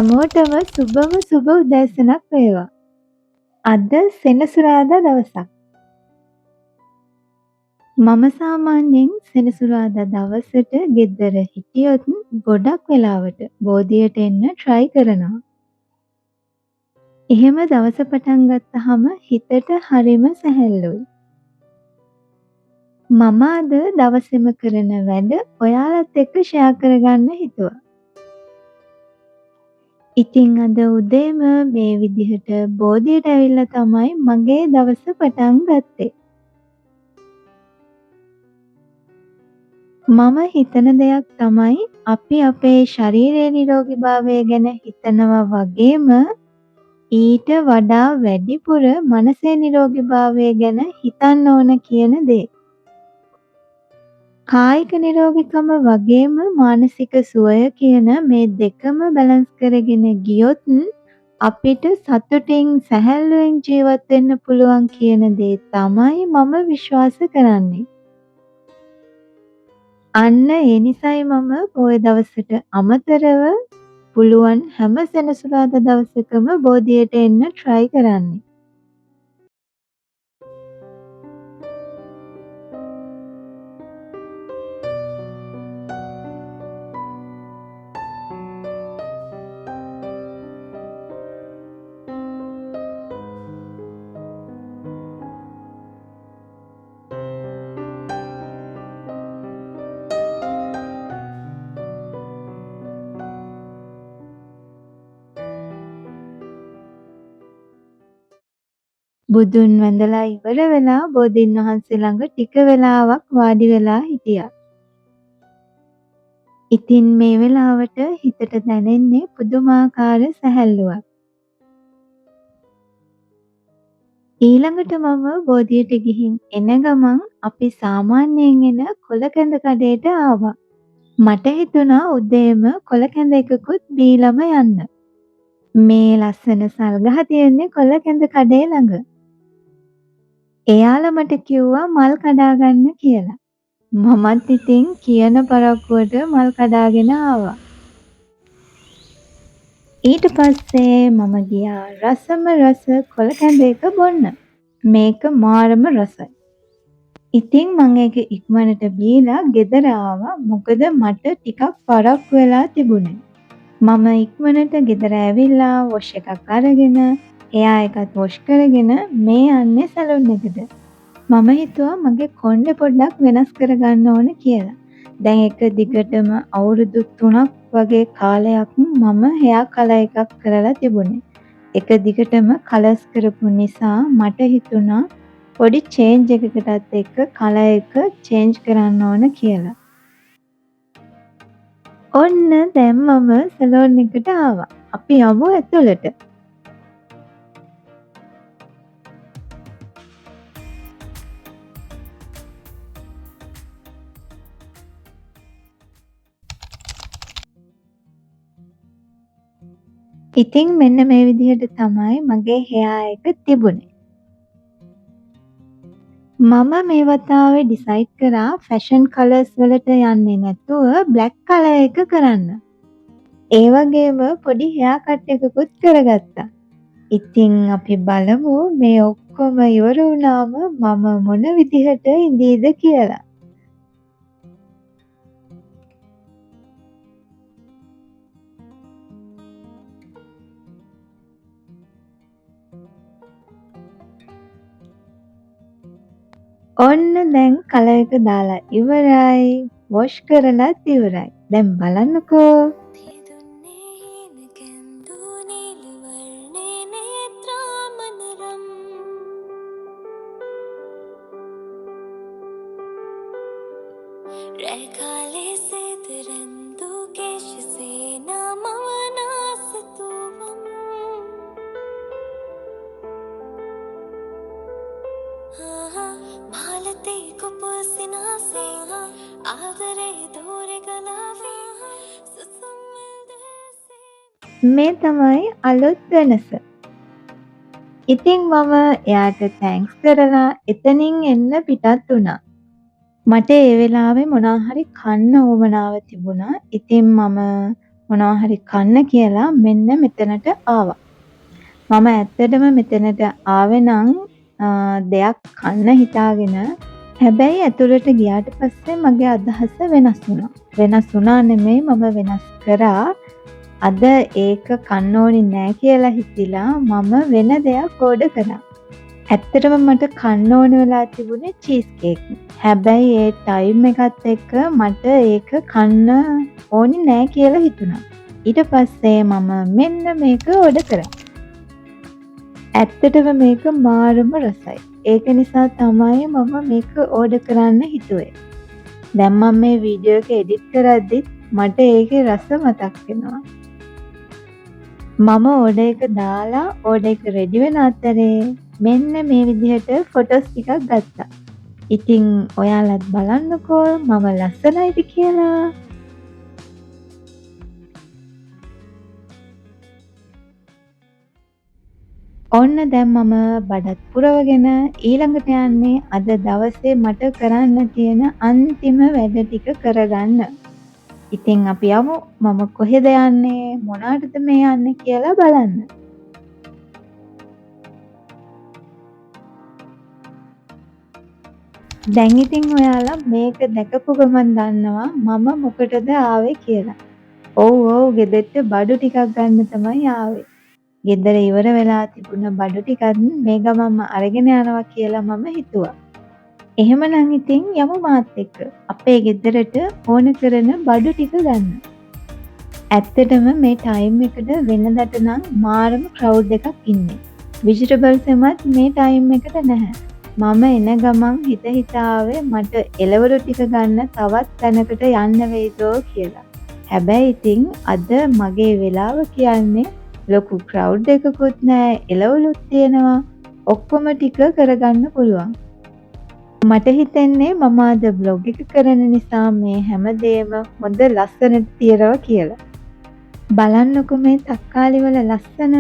හැමෝටම සුබම සුබ උදෑසනක් වේවා. අද සෙනසුරාදා දවසක්. මම සාමාන්‍යයෙන් සෙනසුරාදා දවසට ගෙදර හිටියොත් ගොඩක් වෙලාවට බෝධියට එන්න try කරනවා. එහෙම දවස පටන් ගත්තාම හිතට හරිම සැහැල්ලුයි. මම අද දවසේම කරන වැඩ ඔයාලත් එක්ක share කරගන්න හිතුවා. ඉතින් අද උදේම මේ විදිහට බෝධියට ඇවිල්ලා තමයි මගේ දවස පටන් ගත්තේ. මම හිතන දෙයක් තමයි අපි අපේ ශරීරයේ නිරෝගීභාවය ගැන හිතනවා වගේම ඊට වඩා වැඩිපුර මනසේ නිරෝගීභාවය ගැන හිතන්න ඕන කියන දේ. කායික නිරෝගීකම වගේම මානසික සුවය කියන මේ දෙකම බැලන්ස් කරගෙන ගියොත් අපිට සතුටින් සැහැල්ලුවෙන් ජීවත් වෙන්න පුළුවන් කියන දේ තමයි මම විශ්වාස කරන්නේ. අන්න ඒ නිසයි මම පොය දවසට අමතරව පුළුවන් හැම සෙනසුරාදා දවසකම බෝධියට එන්න try කරන්නේ. බුදුන් වැඳලා ඉවර වෙලා බෝධීන් වහන්සේ ළඟ ටික වෙලාවක් වාඩි වෙලා හිටියා. ඉතින් මේ වෙලාවට හිතට දැනෙන්නේ පුදුමාකාර සැහැල්ලුවක්. ඊළඟට මම බෝධියට ගිහින් එන ගමන් අපි සාමාන්‍යයෙන් එන කොළ කැඳ කඩේට ආවා. මට හිතුණා උදේම කොළ කැඳ එකකුත් බීලම යන්න. මේ ලස්සන සල්ගහ තියෙන්නේ කොළ කැඳ කඩේ ළඟ. එයාලා මට කිව්වා මල් කඩා ගන්න කියලා. මමත් ඉතින් කියන පරක්කුවට මල් කඩාගෙන ආවා. ඊට පස්සේ මම ගියා රසම රස කොළ කැඳ එක බොන්න. මේක මාරම රසයි. ඉතින් මම ඒක ඉක්මනට බීලා ගෙදර ආවා. මොකද මට ටිකක් පරක්කු වෙලා තිබුණේ. මම ඉක්මනට ගෙදර ඇවිල්ලා වොෂ් එකක් අරගෙන එයා එකත් වොෂ් කරගෙන මේ යන්නේ සැලුන් එකට. මම හිතුවා මගේ කොණ්ඩේ පොඩ්ඩක් වෙනස් කරගන්න ඕන කියලා. දැන් එක දිගටම අවුරුදු 3ක් වගේ කාලයක් මම හෙයා කලර් එකක් කරලා තිබුණේ. එක දිගටම කලර්ස් කරපු නිසා මට හිතුණා පොඩි චේන්ජ් එකකටත් එක්ක කලර් එක චේන්ජ් කරන්න ඕන කියලා. ඔන්න දැන් මම සැලොන් එකට ආවා. අපි යමු ඇතුළට. ඉතින් මෙන්න මේ විදිහට තමයි මගේ හෙයා එක තිබුණේ. මම මේ වතාවේ ඩිසයිඩ් කරා ෆැෂන් කලර්ස් වලට යන්නේ නැතුව බ්ලැක් කලර් එක කරන්න. ඒ වගේම පොඩි හෙයා කට් එකකුත් කරගත්තා. ඉතින් අපි බලමු මේ ඔක්කොම ඉවර වුණාම මම මොන විදිහට ඉඳීද කියලා. ඔන්න දැන් කලර් එක දාලා ඉවරයි. වොෂ් කරලත් ඉවරයි. දැන් බලන්නකෝ. මේ තමයි අලුත් වෙනස. ඉතින් මම එයාට තැන්ක්ස් කරලා එතනින් එන්න පිටත් වුණා. මට ඒ වෙලාවේ මොනවා හරි කන්න උවමනාව තිබුණා. ඉතින් මම මොනවා හරි කන්න කියලා මෙන්න මෙතනට ආවා. මම ඇත්තටම මෙතනට ආවේ නම් දෙයක් කන්න හිතාගෙන. හැබැයි ඇතුළට ගියාට පස්සේ මගේ අදහස වෙනස් වුණා. වෙනස් වුණා නෙමෙයි මම වෙනස් කරා. අද ඒක කන්න ඕනේ නෑ කියලා හිතිලා මම වෙන දෙයක් ඕඩර් කරා. ඇත්තටම මට කන්න ඕන වෙලා තිබුණේ චීස් කේක්. හැබැයි ඒ ටයිම් එකත් එක්ක මට ඒක කන්න ඕනේ නෑ කියලා හිතුණා. ඊට පස්සේ මම මෙන්න මේක ඕඩර් කරා. ඇත්තටම මේක මාරම රසයි. ඒක නිසා තමයි මම මේක ඕඩර් කරන්න හිතුවේ. දැන් මම මේ වීඩියෝ එක එඩිට් කරද්දිත් මට ඒකේ රස මතක් වෙනවා. මම ඕඩර් එක දාලා ඕඩර් එක රෙඩි වෙන අතරේ මෙන්න මේ විදිහට ෆොටෝස් ටිකක් ගත්තා. ඉතින් ඔයාලත් බලන්නකෝ මම ලස්සනයිද කියලා. ඔන්න දැන් මම බඩත් පුරවගෙන ඊළඟට යන්නේ අද දවසේ මට කරන්න තියෙන අන්තිම වැඩ ටික කරගන්න. ඉතින් අපි යමු මම කොහෙද යන්නේ මොනාටද මේ යන්නේ කියලා බලන්න. දැන් ඉතින් ඔයාලා මේක දැකපු ගමන් දන්නවා මම මොකටද ආවේ කියලා. ඔව් ගෙදරට බඩු ටිකක් ගන්න තමයි ආවේ. ගෙදර ඉවර වෙලා තිබුණ බඩු ටිකත් මේ ගමන්ම අරගෙන යනවා කියලා මම හිතුවා. එහෙමනම් ඉතින් යමු මාත් එක්ක අපේ ගෙදරට ඕන කරන බඩු ටික ගන්න. ඇත්තටම මේ ටයිම් එකට වෙනදට නම් මාරම ක්‍රවුඩ් එකක් ඉන්නේ. විජිටබල්ස් එමත් මේ ටයිම් එකට නැහැ. මම එන ගමන් හිතාවේ මට එළවලු ටික ගන්න තවත් තැනකට යන්න වෙයිදෝ කියලා. හැබැයි ඉතින් අද මගේ වෙලාව කියන්නේ ලොකු ක්‍රවුඩ් එකකුත් නෑ එළවලුත් තියෙනවා ඔක්කොම ටික කරගන්න පුළුවන්. මට හිතෙන්නේ මම අද බ්ලොග් එක කරන නිසා මේ හැමදේම හොඳ ලස්සනට තියනවා කියලා. බලන්නකො මේ තක්කාලි වල ලස්සන.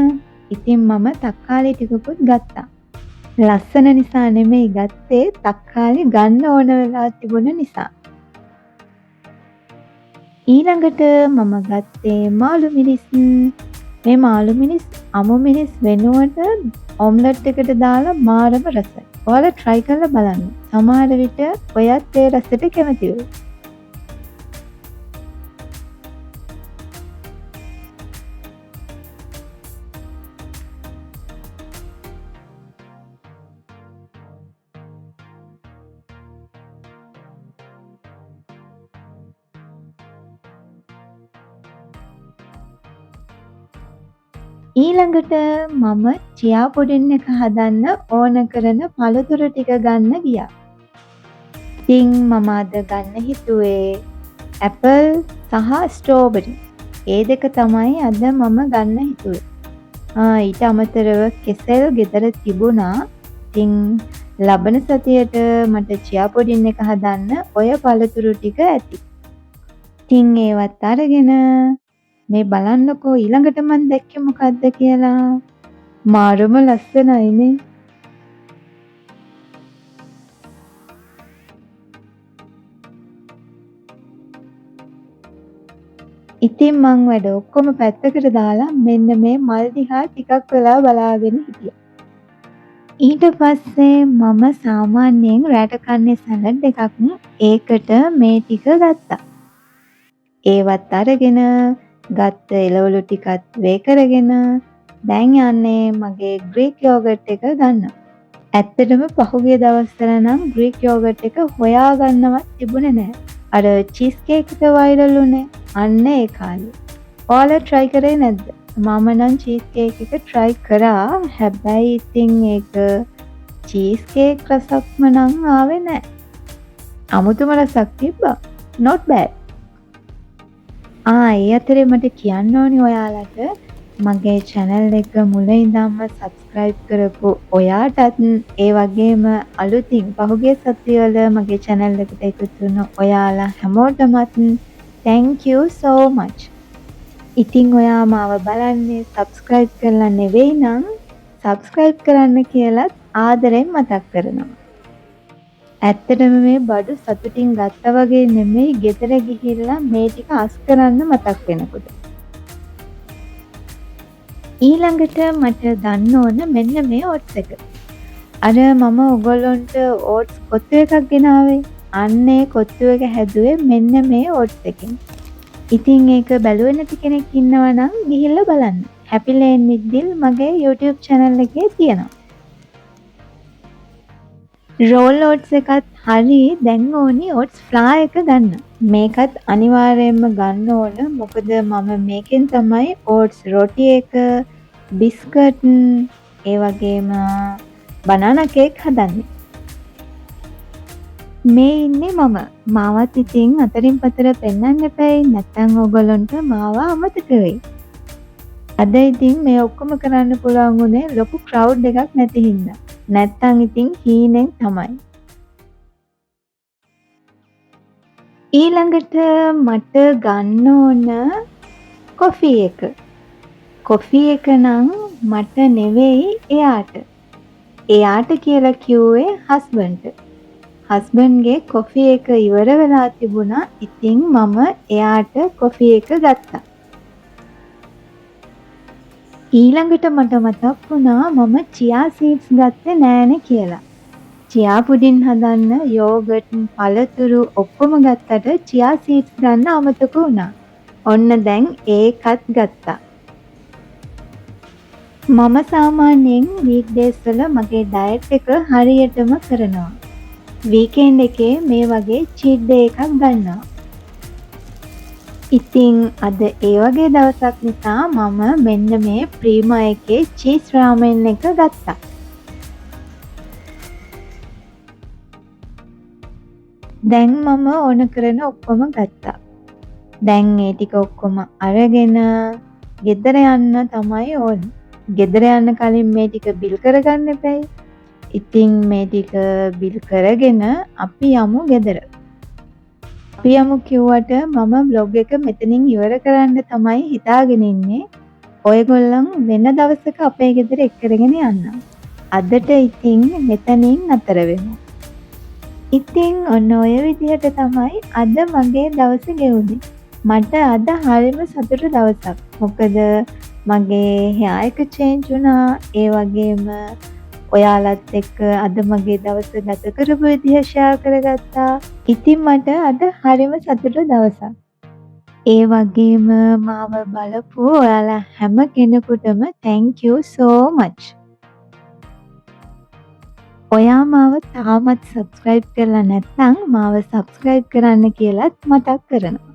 ඉතින් මම තක්කාලි ටිකකුත් ගත්තා. ලස්සන නිසා නෙමෙයි ගත්තේ තක්කාලි ගන්න ඕන වෙලා තිබුණ නිසා. ඊළඟට මම ගත්තේ මාළු මිරිස්. මේ මාළු මිරිස් අමු මිරිස් වෙනුවට ඔම්ලට් එකට දාලා මාරම රසයි. ඔයාලා try කරලා බලන්න. සමහර විට ඔයත් ඒ රසට කැමති වෙයි. ඊළඟට මම චියා පුඩින් එක හදන්න ඕන කරන පළතුරු ටික ගන්න ගියා. ඉතින් මම අද ගන්න හිතුවේ ඇපල් සහ ස්ට්‍රෝබෙරි. ඒ දෙක තමයි අද මම ගන්න හිතුවේ. ඊට අමතරව කෙසෙල් ගෙදර තිබුණා. ඉතින් ලබන සතියට මට චියා පුඩින් එක හදන්න ඔය පළතුරු ටික ඇති. ඉතින් ඒවත් අරගෙන මේ බලන්නකෝ ඊළඟට මම දැක්කේ මොකද්ද කියලා. මාරම ලස්සනයිනේ. ඉතින් මං වැඩ ඔක්කොම පැත්තකට දාලා මෙන්න මේ මල් දිහා ටිකක් වෙලා බලාගෙන හිටියා. ඊට පස්සේ මම සාමාන්‍යයෙන් රැට කන්නේ සැලඩ් එකක්. ඒකට මේ ටික ගත්තා. ඒවත් අරගෙන ගත්ත එළවලු ටිකත් වේ කරගෙන දැන් යන්නේ මගේ ග්‍රීක් යෝගට් එක ගන්න. ඇත්තටම පහුගිය දවස්වල නම් ග්‍රීක් යෝගට් එක හොයාගන්නවත් තිබුණේ නැහැ. අර චීස් කේක් එක වයිරල් වුණේ අන්න ඒ කාලේ. ඔයාලා try කරේ නැද්ද? මම නම් චීස් කේක් එක try කරා. හැබැයි ඉතින් ඒක චීස් කේක් රසක්ම නම් ආවේ නැහැ. අමුතුම රසක් තිබ්බා. not bad. ඒ අතරේ මට කියන්න ඕනි ඔයාලට මගේ channel එක මුලින් ඉඳන්ම subscribe කරපු ඔයාටත් ඒ වගේම අලුතින් පහුගිය සතියවල මගේ channel එකට එකතු වුණු ඔයාලා හැමෝටමත් thank you so much. ඉතින් ඔයා මාව බලන්නේ subscribe කරලා නෙවෙයි නම් subscribe කරන්න කියලා ආදරෙන් මතක් කරනවා. ඇත්තටම මේ බඩු සතුටින් ගත්තා වගේ නෙමෙයි ගෙදර ගිහිල්ලා මේ ටික අස් කරන්න මතක් වෙනකොට. ඊළඟට මට ගන්න ඕන මෙන්න මේ ඕට්ස් එක. අර මම ඔයගොල්ලන්ට ඕට්ස් කොත්තු එකක් ගෙනාවේ. අන්න ඒ කොත්තු එක හැදුවේ මෙන්න මේ ඕට්ස් එකෙන්. ඉතින් ඒක බැලුවේ නැති කෙනෙක් ඉන්නවා නම් ගිහිල්ලා බලන්න. Happy Lane with Dil මගේ YouTube channel එකේ තියෙනවා. රෝල් ඕට්ස් එකත් හරි දැන් ඕනි ඕට්ස් ෆ්ලා එක ගන්න. මේකත් අනිවාර්යයෙන්ම ගන්න ඕන. මොකද මම මේකෙන් තමයි ඕට්ස් රොටි එක, බිස්කට්, ඒ වගේම බනානා කේක් හදන්නේ. මේ ඉන්නේ මම. මාවත් ඉතින් අතරින් පතර පෙන්වන්න එපැයි. නැත්තම් ඔයගොල්ලන්ට මාව අමතක වෙයි. අද ඉතින් මේ ඔක්කොම කරන්න පුළුවන් උනේ ලොකු ක්‍රවුඩ් එකක් නැති හින්දා. නැත්තම් ඉතින් හීනෙන් තමයි. ඊළඟට මට ගන්න ඕන කොෆි එක. කොෆි එක නම් මට නෙවෙයි එයාට. එයාට කියලා කිව්වේ හස්බන්ඩ්ට. හස්බන්ඩ්ගේ කොෆි එක ඉවර වෙලා තිබුණා. ඉතින් මම එයාට කොෆි එක ගත්තා. ඊළඟට මට මතක් වුණා මම චියා සීඩ්ස් ගත්තේ නෑනේ කියලා. චියා පුඩින් හදන්න යෝගට්, පළතුරු ඔක්කොම ගත්තට චියා සීඩ්ස් ගන්න අමතක වුණා. ඔන්න දැන් ඒකත් ගත්තා. මම සාමාන්‍යයෙන් වීක්ඩේස් වල මගේ ඩයට් එක හරියටම කරනවා. වීකෙන්ඩ් එකේ මේ වගේ චීට් ඩේ එකක් ගන්නවා. ඉතින් අද ඒ වගේ දවසක් නිසා මම මෙන්න මේ ප්‍රීමා එකේ චීස් රාමෙන් එක ගත්තා. දැන් මම ඕන කරන ඔක්කොම ගත්තා. දැන් ඒ ටික ඔක්කොම අරගෙන ගෙදර යන්න තමයි ඕන. ගෙදර යන්න කලින් මේ ටික බිල් කරගන්න එපැයි. ඉතින් මේ ටික බිල් කරගෙන අපි යමු ගෙදර. අපි යමු කිව්වට මම බ්ලොග් එක මෙතනින් ඉවර කරන්න තමයි හිතාගෙන ඉන්නේ. ඔයගොල්ලන් වෙන දවසක අපේ ගෙදර එක්කරගෙන යන්න. අදට ඉතින් මෙතනින් නතර වෙමු. ඉතින් ඔන්න ඔය විදිහට තමයි අද මගේ දවස ගෙවුනේ. මට අද හරිම සතුටු දවසක්. මොකද මගේ හෙයා එක චේන්ජ් වුණා. ඒ වගේම ඔයාලත් එක්ක අද මගේ දවස ගත කරපු විදිහ ෂෙයා කරගත්තා. ඉතින් මට අද හරිම සතුටු දවසක්. ඒ වගේම මාව බලපු ඔයාලා හැම කෙනෙකුටම thank you so much. ඔයා මාව තාමත් subscribe කරලා නැත්නම් මාව subscribe කරන්න කියලාත් මතක් කරනවා.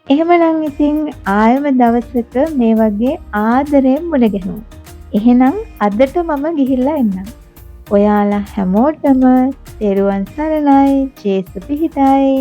එහෙමනම් ඉතින් ආයෙම දවසක මේ වගේ ආදරයෙන් මුණ ගැහුවා. එහෙනම් අදට මම ගිහිල්ලා එන්නම්. ඔයාලා හැමෝටම තෙරුවන් සරණයි. ජේසු පිහිටයි.